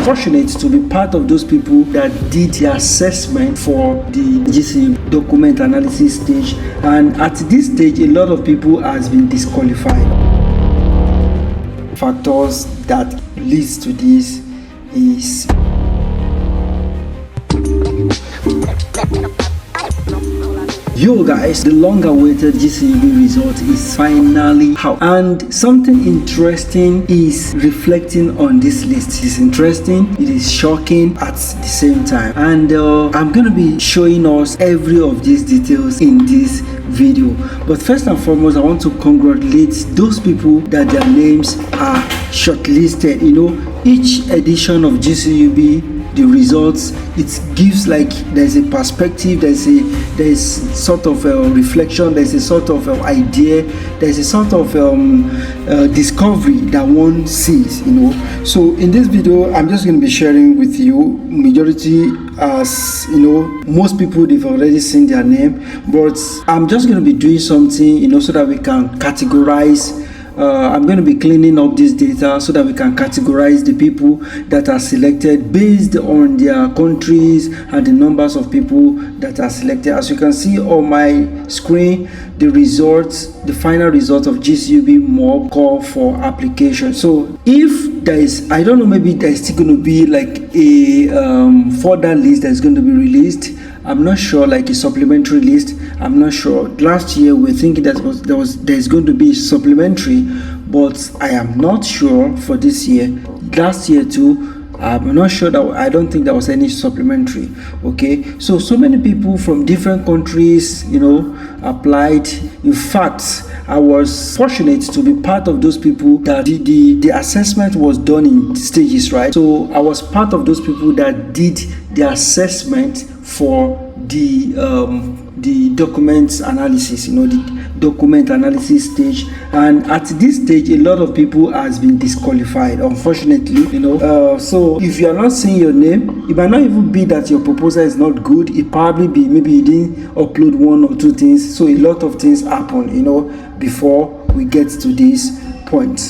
fortunate to be part of those people that did the assessment for the Gcub document analysis stage, and at this stage a lot of people has been disqualified. Factors that leads to this is yo guys, the long-awaited Gcub result is finally out, and something interesting is reflecting on this list. It's interesting, it is shocking at the same time, and I'm going to be showing us every of these details in this video. But first and foremost, I want to congratulate those people that their names are shortlisted. You know, each edition of Gcub, the results, it gives like there's a perspective, there's sort of a reflection, there's a sort of idea, there's a sort of discovery that one sees, you know. So in this video I'm just going to be sharing with you majority, as you know, most people they've already seen their name, but I'm just going to be doing something, you know, so that we can categorize. I'm going to be cleaning up this data so that we can categorize the people that are selected based on their countries and the numbers of people that are selected. As you can see on my screen, the results, the final result of Gcub mob call for application. So if there is, I don't know, maybe there is still going to be like a further list that's going to be released. I'm not sure, like a supplementary list. I'm not sure. Last year we were thinking that there's going to be supplementary, but I am not sure for this year. Last year too, I'm not sure, that I don't think there was any supplementary. Okay, so many people from different countries, you know, applied. In fact, I was fortunate to be part of those people that the assessment was done in stages, right? So I was part of those people that did the assessment for the documents analysis, you know, the document analysis stage. And at this stage a lot of people has been disqualified, unfortunately, you know. So if you are not seeing your name, it might not even be that your proposal is not good. It probably be maybe you didn't upload one or two things. So a lot of things happen, you know, before we get to this point.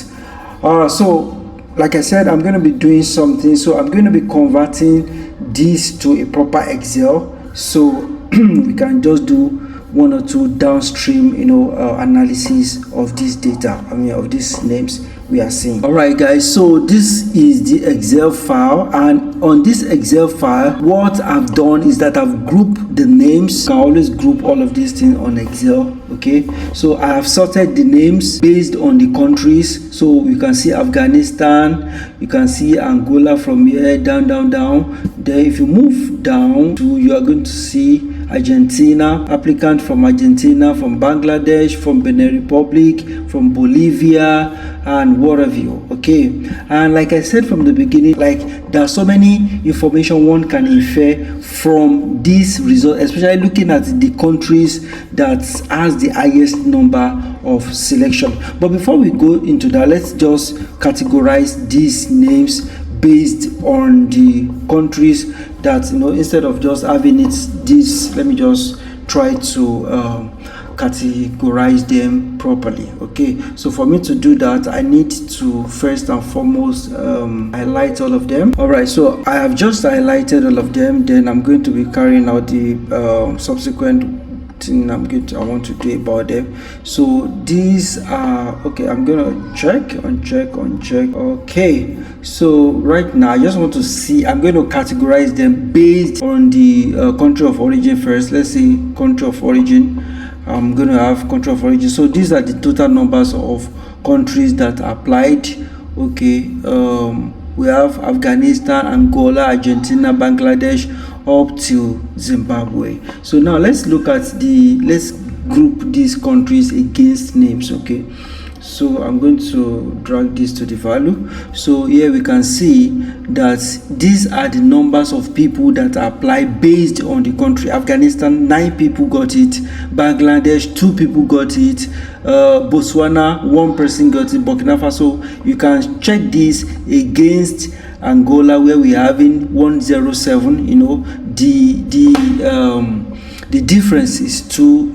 So like I said, I'm going to be doing something. So I'm going to be converting this to a proper Excel, so we can just do one or two downstream, you know, analysis of this data, I mean of these names we are seeing. All right guys, so this is the Excel file, and on this Excel file what I've done is that I've grouped the names. You can always group all of these things on Excel. Okay, so I have sorted the names based on the countries. So you can see Afghanistan, you can see Angola from here down. Then if you move down to, you are going to see Argentina, applicant from Argentina, from Bangladesh, from Benin Republic, from Bolivia, and what have you. Okay, and like I said from the beginning, like there are so many information one can infer from this result, especially looking at the countries that has the highest number of selection. But before we go into that, let's just categorize these names based on the countries that, you know, instead of just having it this, let me just try to categorize them properly. Okay, so for me to do that, I need to first and foremost highlight all of them. All right, so I have just highlighted all of them. Then I'm going to be carrying out the subsequent thing I want to do about them. So these are okay. I'm gonna check. Okay, so right now I just want to see, I'm going to categorize them based on the country of origin first. Let's see, country of origin. I'm going to have country of origin. So these are the total numbers of countries that applied. Okay, we have Afghanistan, Angola, Argentina, Bangladesh, up to Zimbabwe. So now let's look at let's group these countries against names. Okay, so I'm going to drag this to the value. So here we can see that these are the numbers of people that apply based on the country. Afghanistan, 9 people got it. Bangladesh, 2 people got it. Botswana, 1 person got it. Burkina Faso, you can check this against Angola, where we are having 107. You know, the difference is too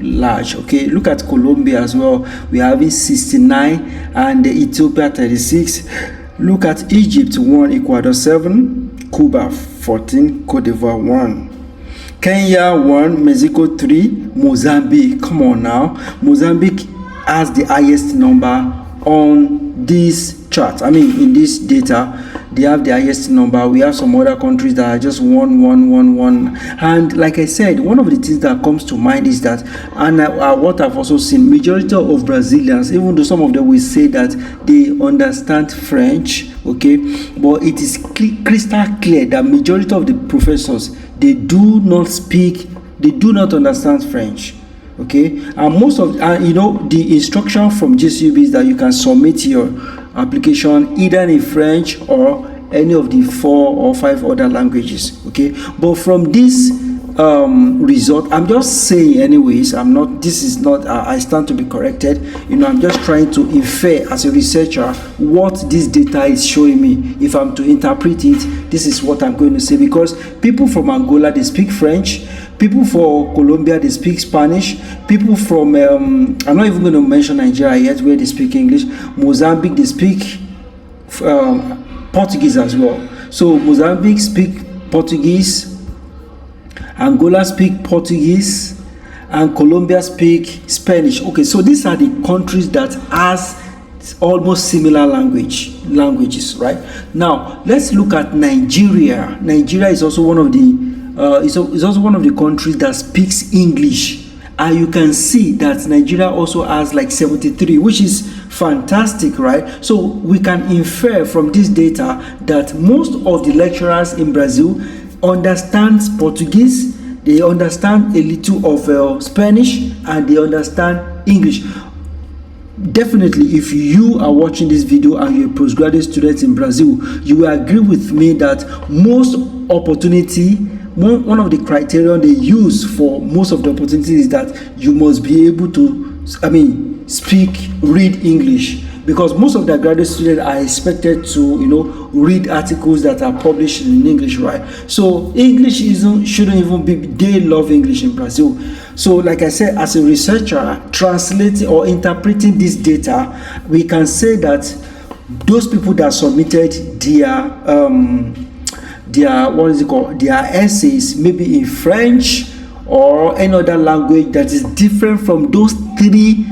large. Okay, look at Colombia as well. We are having 69 and Ethiopia 36. Look at Egypt 1, Ecuador 7, Cuba 14, Cote d'Ivoire 1. Kenya 1, Mexico 3, Mozambique. Come on now. Mozambique has the highest number on this chart. I mean, in this data, they have the highest number. We have some other countries that are just 1, 1, 1, 1. And like I said, one of the things that comes to mind is that, and what I've also seen, majority of Brazilians, even though some of them will say that they understand French, okay, but it is crystal clear that majority of the professors, they do not understand French. Okay, and most of the instruction from Gcub is that you can submit your application either in French or any of the 4 or 5 other languages. Okay, but from this result, I'm just saying anyways, I stand to be corrected. I'm just trying to infer as a researcher what this data is showing me. If I'm to interpret it, this is what I'm going to say, because people from Angola, they speak French. People for Colombia, they speak Spanish. People from I'm not even going to mention Nigeria yet, where they speak English. Mozambique, they speak Portuguese as well. So Mozambique speak Portuguese, Angola speak Portuguese, and Colombia speak Spanish. Okay, so these are the countries that has almost similar languages, right? Now let's look at Nigeria. Nigeria is also one of the it's also one of the countries that speaks English, and you can see that Nigeria also has like 73, which is fantastic, right? So we can infer from this data that most of the lecturers in Brazil understand Portuguese, they understand a little of Spanish, and they understand English. Definitely, if you are watching this video and you're a postgraduate student in Brazil, you will agree with me that one of the criteria they use for most of the opportunities is that you must be able to, read English, because most of the graduate students are expected to, read articles that are published in English, right? So English shouldn't even be, they love English in Brazil. So like I said, as a researcher, translating or interpreting this data, we can say that those people that submitted their essays maybe in French or any other language that is different from those 3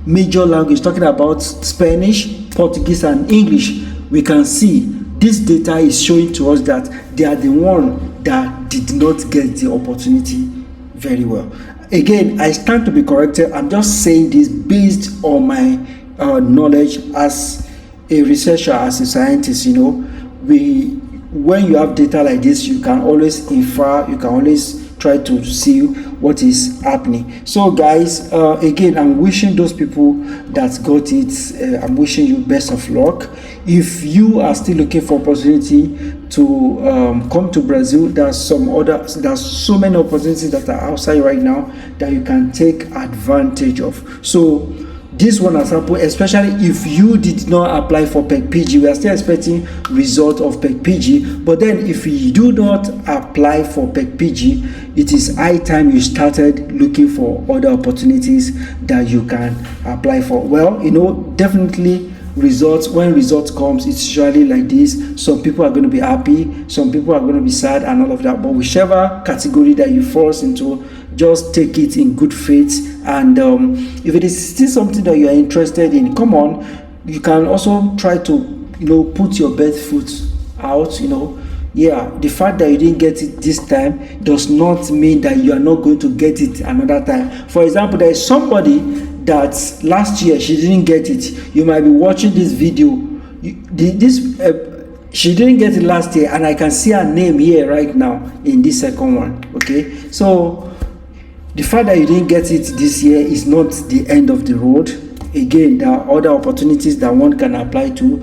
major languages, talking about Spanish, Portuguese, and English, we can see this data is showing to us that they are the one that did not get the opportunity very well. Again, I stand to be corrected. I'm just saying this based on my knowledge as a researcher, as a scientist. When you have data like this, you can always infer, you can always try to see what is happening. So guys, again, I'm wishing those people that got it, I'm wishing you best of luck. If you are still looking for opportunity to come to Brazil, there's so many opportunities that are outside right now that you can take advantage of. So this one has happened, especially if you did not apply for pec-pg. We are still expecting result of pec-pg, but then if you do not apply for pec-pg, it is high time you started looking for other opportunities that you can apply for. Well, definitely when results comes, it's usually like this. Some people are going to be happy, some people are going to be sad, and all of that. But whichever category that you fall into, just take it in good faith. And if it is still something that you are interested in, come on, you can also try to put your best foot out. The fact that you didn't get it this time does not mean that you are not going to get it another time. For example, there is somebody that last year she didn't get it. You might be watching this video, she didn't get it last year, and I can see her name here right now in this second one. Okay, so the fact that you didn't get it this year is not the end of the road. Again, there are other opportunities that one can apply to.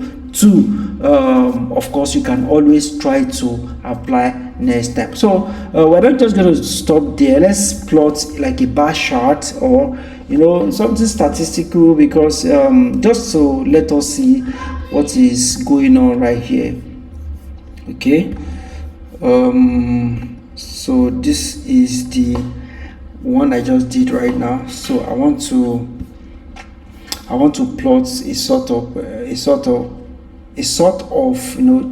Of course, you can always try to apply next time. So we're not just going to stop there. Let's plot like a bar chart or something statistical, because just to let us see what is going on right here. Okay, so this is the one I just did right now. So I want to plot a sort of a sort of,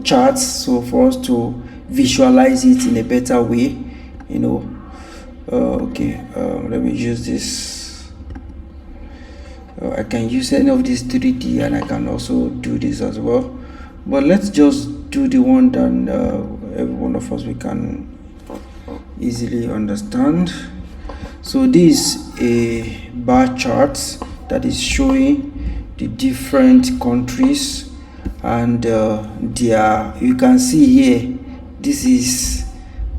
charts, so for us to visualize it in a better way. Okay, let me use this. I can use any of these 3D, and I can also do this as well, but let's just do the one that every one of us we can easily understand. So this is a bar chart that is showing the different countries, and you can see here, this is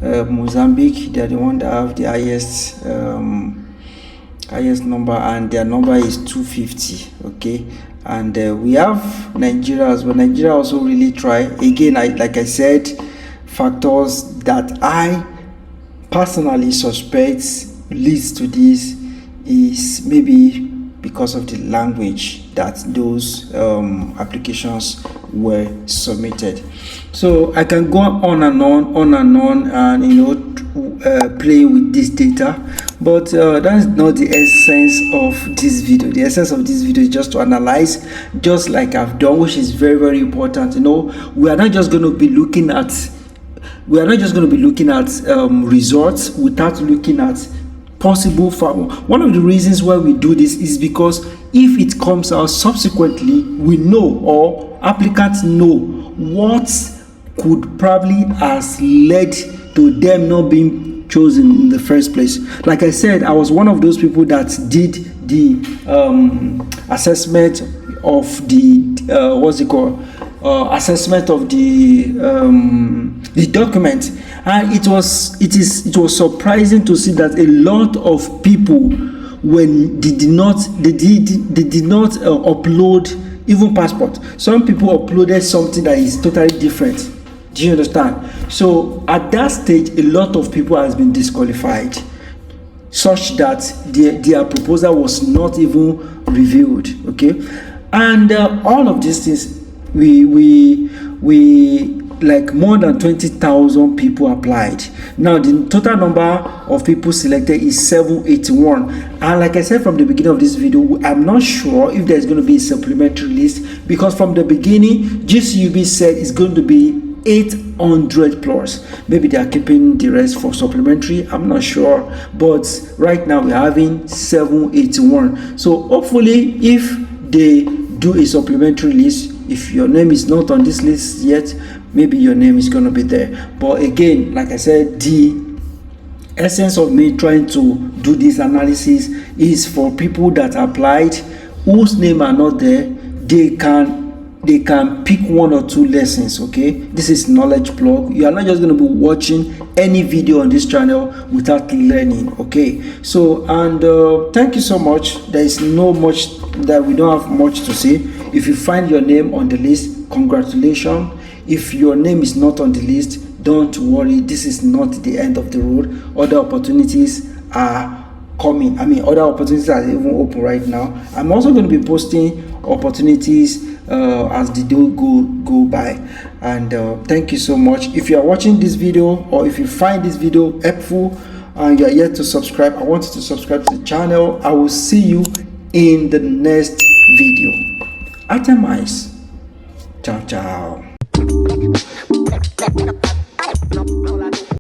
Mozambique. They are the one that have the highest number, and their number is 250. Okay, and we have Nigeria as well. Nigeria also really try. Again, like I said, factors that I personally suspect leads to this is maybe because of the language that those applications were submitted. So I can go on and on and play with this data, but that's not the essence of this video. The essence of this video is just to analyze, just like I've done, which is very, very important. We are not just going to be looking at results without looking at possible farm. One of the reasons why we do this is because if it comes out subsequently, we know, or applicants know, what could probably has led to them not being chosen in the first place. Like I said, I was one of those people that did the assessment of the assessment of the document, and it was surprising to see that a lot of people, when they did not upload even passport. Some people uploaded something that is totally different. Do you understand? So at that stage, a lot of people has been disqualified, such that their proposal was not even reviewed. Okay, and all of these things, we like more than 20,000 people applied. Now the total number of people selected is 781, and like I said from the beginning of this video, I'm not sure if there's going to be a supplementary list, because from the beginning GCUB said it's going to be 800 plus. Maybe they are keeping the rest for supplementary, I'm not sure, but right now we're having 781. So hopefully, if they do a supplementary list, if your name is not on this list yet, maybe your name is going to be there. But again, like I said, the essence of me trying to do this analysis is for people that applied whose name are not there. They can pick one or two lessons. Okay, this is knowledge plug. You are not just going to be watching any video on this channel without learning. Okay, so, and thank you so much. There is no much that we don't have much to say. If you find your name on the list, congratulations. If your name is not on the list, don't worry, this is not the end of the road. Other opportunities are coming. Other opportunities are even open right now. I'm also going to be posting opportunities as the day go by. And thank you so much. If you are watching this video, or if you find this video helpful and you are yet to subscribe, I want you to subscribe to the channel. I will see you in the next video. Atemize. Ciao, ciao.